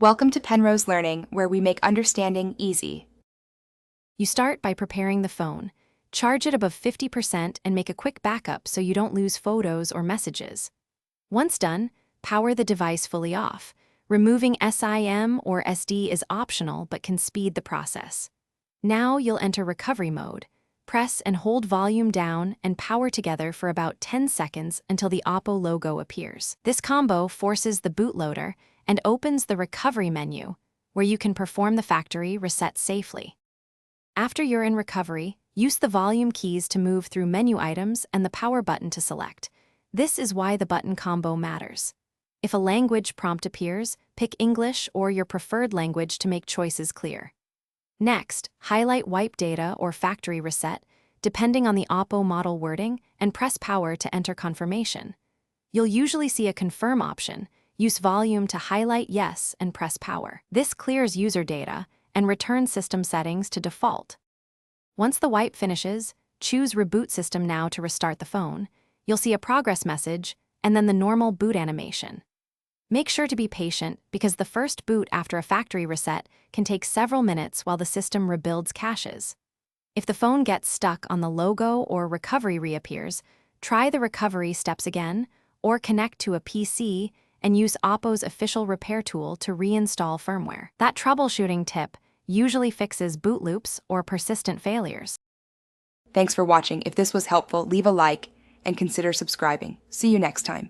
Welcome to Penrose Learning, where we make understanding easy. You start by preparing the phone. Charge it above 50% and make a quick backup so you don't lose photos or messages. Once done, power the device fully off. Removing SIM or SD is optional but can speed the process. Now you'll enter recovery mode. Press and hold volume down and power together for about 10 seconds until the Oppo logo appears. This combo forces the bootloader and opens the recovery menu, where you can perform the factory reset safely. After you're in recovery, use the volume keys to move through menu items and the power button to select. This is why the button combo matters. If a language prompt appears, pick English or your preferred language to make choices clear. Next, highlight Wipe Data or Factory Reset, depending on the Oppo model wording, and press power to enter confirmation. You'll usually see a Confirm option. Use volume to highlight Yes and press power. This clears user data and returns system settings to default. Once the wipe finishes, choose Reboot System Now to restart the phone. You'll see a progress message and then the normal boot animation. Make sure to be patient because the first boot after a factory reset can take several minutes while the system rebuilds caches. If the phone gets stuck on the logo or recovery reappears, try the recovery steps again or connect to a PC and use Oppo's official repair tool to reinstall firmware. That troubleshooting tip usually fixes boot loops or persistent failures. Thanks for watching. If this was helpful, leave a like and consider subscribing. See you next time.